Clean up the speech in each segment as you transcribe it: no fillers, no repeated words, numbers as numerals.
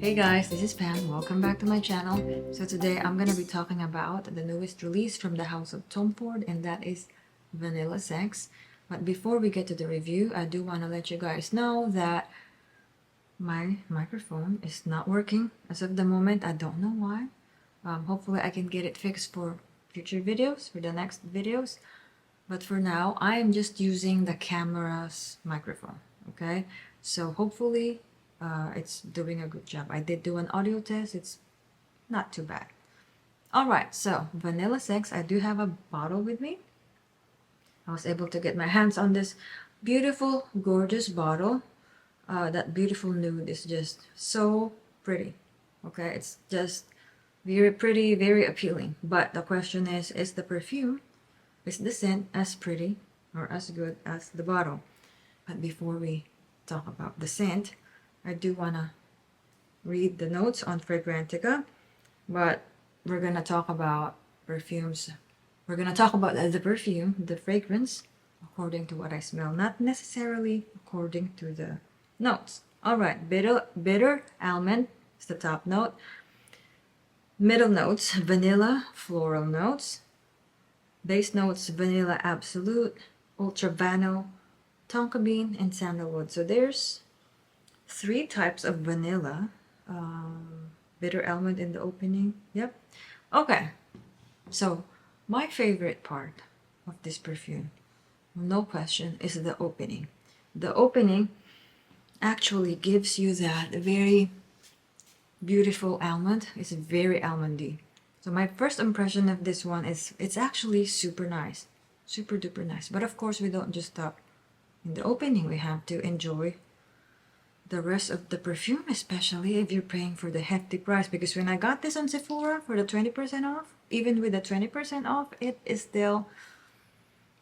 Hey guys, this is Pam. Welcome back to my channel. So today I'm gonna be talking about the newest release from the house of Tom Ford, and that is Vanilla Sex. But before we get to the review, I do want to let you guys know that my microphone is not working as of the moment. I don't know why. Hopefully I can get it fixed for future videos, for the next videos. But for now, I am just using the camera's microphone, okay? So hopefully it's doing a good job. I did do an audio test. It's not too bad. All right, so Vanilla Sex, I do have a bottle with me. I was able to get my hands on this beautiful, gorgeous bottle. That beautiful nude is just so pretty, okay? It's just very pretty, very appealing. But the question is the perfume, is the scent as pretty or as good as the bottle? But before we talk about the scent, I do want to read the notes on Fragrantica, but we're going to talk about perfumes. We're going to talk about the perfume, the fragrance, according to what I smell, not necessarily according to the notes. All right, bitter almond is the top note. Middle notes, vanilla, floral notes. Base notes, vanilla absolute, ultra vano, tonka bean, and sandalwood. So there's three types of vanilla. Bitter almond in the opening. Yep. Okay. So my favorite part of this perfume, no question, is the opening. The opening actually gives you that very beautiful almond. It's very almondy. So my first impression of this one is it's actually super nice. Super duper nice. But of course we don't just stop in the opening. We have to enjoy the rest of the perfume, especially if you're paying for the hefty price. Because when I got this on Sephora for the 20% off, even with the 20% off, it is still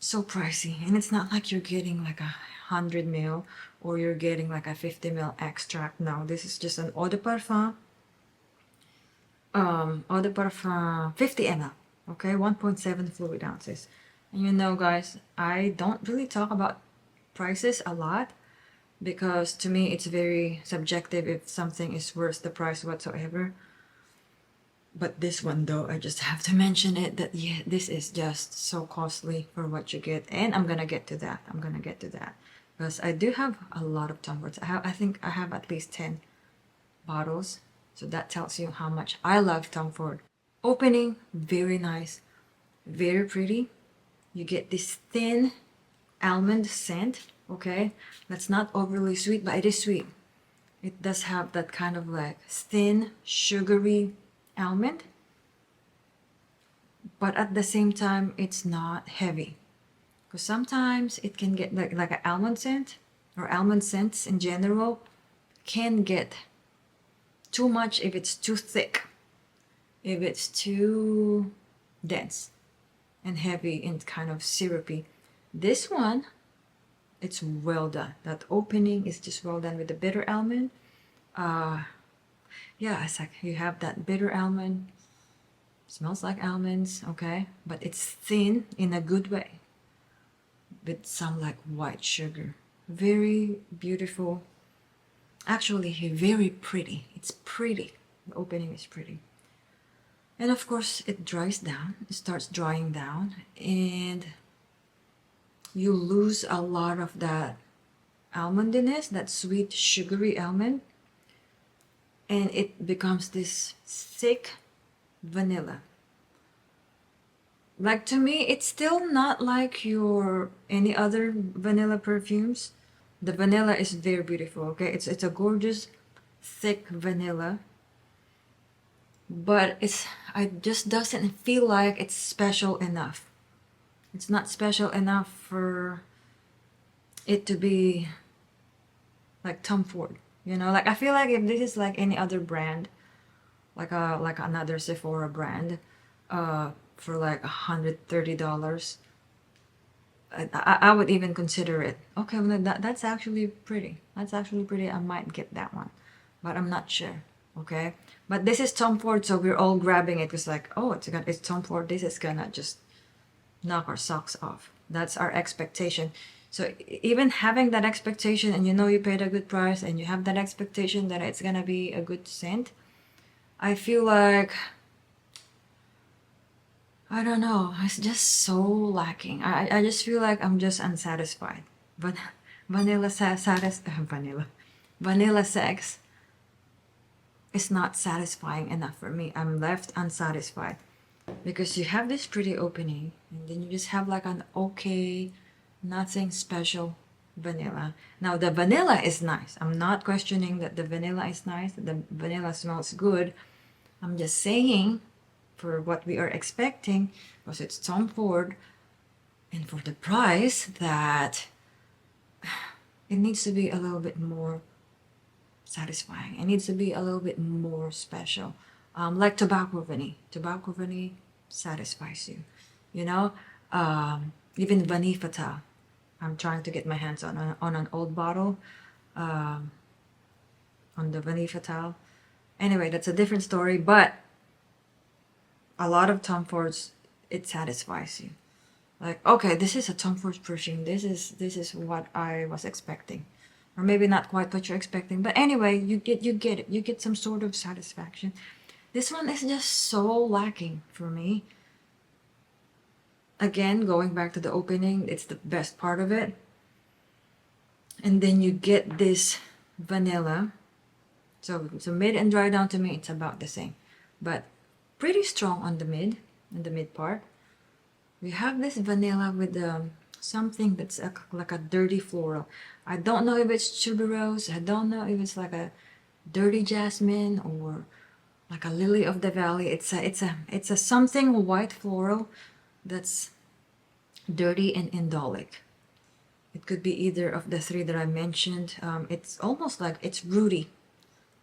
so pricey. And it's not like you're getting like 100 ml or you're getting like a 50 ml extract. No, this is just an eau de parfum. Eau de parfum 50 ml. Okay, 1.7 fluid ounces. And you know, guys, I don't really talk about prices a lot, because to me it's very subjective if something is worth the price whatsoever. But this one though, I just have to mention it, that yeah, this is just so costly for what you get. And I'm gonna get to that. Because I do have a lot of Tom Fords. I think I have at least 10 bottles. So that tells you how much I love Tom Ford. Opening, very nice, very pretty. You get this thin almond scent, okay? That's not overly sweet, but it is sweet. It does have that kind of like thin, sugary almond. But at the same time, it's not heavy. Because sometimes it can get like an almond scent, or almond scents in general can get too much if it's too thick, if it's too dense and heavy and kind of syrupy. This one, it's well done. That opening is just well done with the bitter almond. Yeah, it's like you have that bitter almond, smells like almonds, okay, but it's thin in a good way with some like white sugar. Very beautiful. Actually, very pretty. It's pretty. The opening is pretty. And of course, it dries down. It starts drying down, and you lose a lot of that almondiness, that sweet, sugary almond, and it becomes this thick vanilla. Like, to me, it's still not like your any other vanilla perfumes. The vanilla is very beautiful, okay? It's a gorgeous, thick vanilla. But it just doesn't feel like it's special enough. It's not special enough for it to be like Tom Ford. You know, like I feel like if this is like any other brand, like another Sephora brand, for like $130, I would even consider it. Okay, well, that's actually pretty. That's actually pretty. I might get that one, but I'm not sure. Okay, but this is Tom Ford, so we're all grabbing it. It's like, oh, it's Tom Ford. This is gonna just knock our socks off. That's our expectation. So even having that expectation, and you know you paid a good price, and you have that expectation that it's gonna be a good scent, I feel like, I don't know, it's just so lacking. I just feel like I'm just unsatisfied. But vanilla sex is not satisfying enough for me. I'm left unsatisfied because you have this pretty opening, and then you just have like an okay, nothing special vanilla. Now the vanilla is nice. I'm not questioning that the vanilla is nice, that the vanilla smells good. I'm just saying, for what we are expecting, because it's Tom Ford, and for the price, that it needs to be a little bit more satisfying. It needs to be a little bit more special. Like tobacco vanilla. Tobacco vanilla satisfies you. You know, even vanilla fatale. I'm trying to get my hands on an old bottle, um, on the vanilla fatale. Anyway, that's a different story. But a lot of Tom Fords, it satisfies you. Like, okay, this is a Tom Ford perfume. This is what I was expecting, or maybe not quite what you're expecting. But anyway, you get it. You get some sort of satisfaction. This one is just so lacking for me. Again, going back to the opening, it's the best part of it. And then you get this vanilla. So mid and dry down, to me, it's about the same, but pretty strong on the mid part. We have this vanilla with something that's like a dirty floral. I don't know if it's tuberose. I don't know if it's like a dirty jasmine or like a lily of the valley. It's a something white floral that's dirty and indolic. It could be either of the three that I mentioned. It's almost like it's rooty,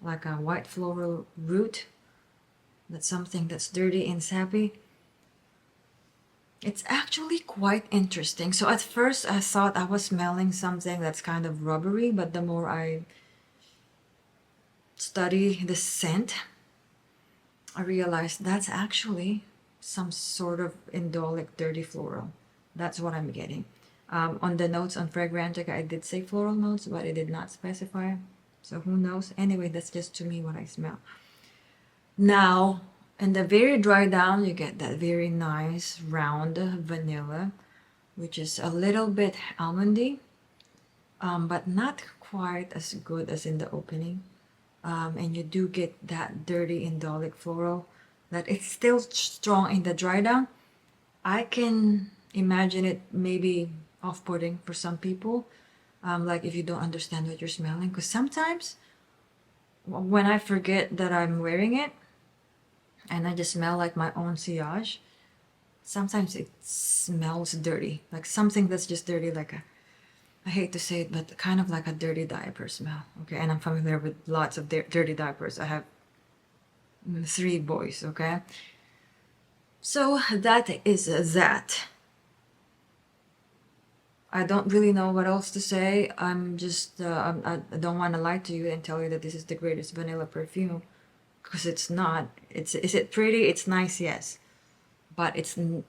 like a white floral root. That's something that's dirty and sappy. It's actually quite interesting. So at first I thought I was smelling something that's kind of rubbery, but the more I study the scent, I realized that's actually some sort of indolic dirty floral. That's what I'm getting. On the notes on Fragrantica, I did say floral notes, but it did not specify. So who knows? Anyway, that's just to me what I smell. Now, in the very dry down, you get that very nice round vanilla, which is a little bit almondy, but not quite as good as in the opening. And you do get that dirty indolic floral that it's still strong in the dry down. I can imagine it maybe off-putting for some people, like if you don't understand what you're smelling, because sometimes when I forget that I'm wearing it and I just smell like my own sillage, sometimes it smells dirty, like something that's just dirty, like a, I hate to say it, but kind of like a dirty diaper smell. Okay, and I'm familiar with lots of dirty diapers. I have 3 boys, okay? So that is that. I don't really know what else to say. I'm just, I don't want to lie to you and tell you that this is the greatest vanilla perfume, because it's not. Is it pretty? It's nice, yes. But it's, again,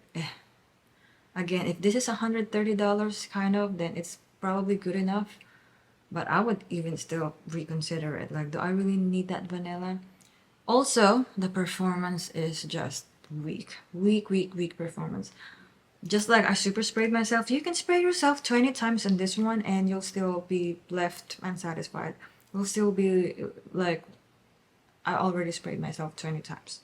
if this is $130 kind of, then it's probably good enough. But I would even still reconsider it. Like, do I really need that vanilla? Also, the performance is just weak. Weak performance. Just like I super sprayed myself, you can spray yourself 20 times on this one and you'll still be left unsatisfied. You'll still be like, I already sprayed myself 20 times.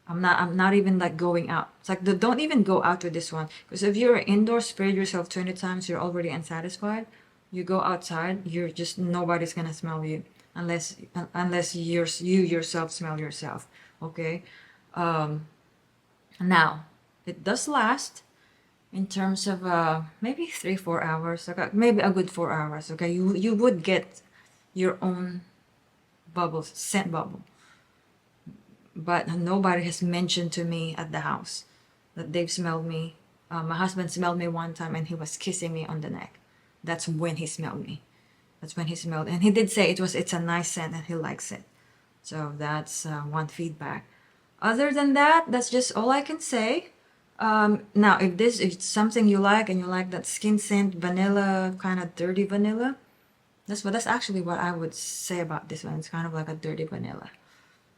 I'm not even like going out. It's like, don't even go out with this one. Because if you're indoor, sprayed yourself 20 times, you're already unsatisfied. You go outside, you're just, nobody's gonna smell you. Unless you yourself smell yourself. Okay? Now, it does last. In terms of maybe 3-4 hours, like maybe a good 4 hours. Okay, you would get your own bubbles, scent bubble, but nobody has mentioned to me at the house that they've smelled me. My husband smelled me one time and he was kissing me on the neck. That's when he smelled me. That's when he smelled, and he did say it's a nice scent and he likes it. So that's one feedback. Other than that, that's just all I can say. Now, if this is something you like and you like that skin scent, vanilla, kind of dirty vanilla, that's actually what I would say about this one. It's kind of like a dirty vanilla.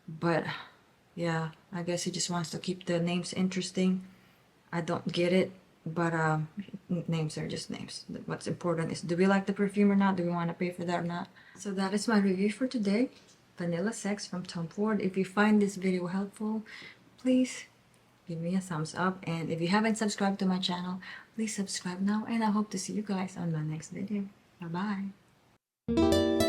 But yeah, I guess he just wants to keep the names interesting. I don't get it, but names are just names. What's important is, do we like the perfume or not? Do we want to pay for that or not? So that is my review for today. Vanilla Sex from Tom Ford. If you find this video helpful, please give me a thumbs up. And if you haven't subscribed to my channel, please subscribe now. And I hope to see you guys on my next video. Bye-bye.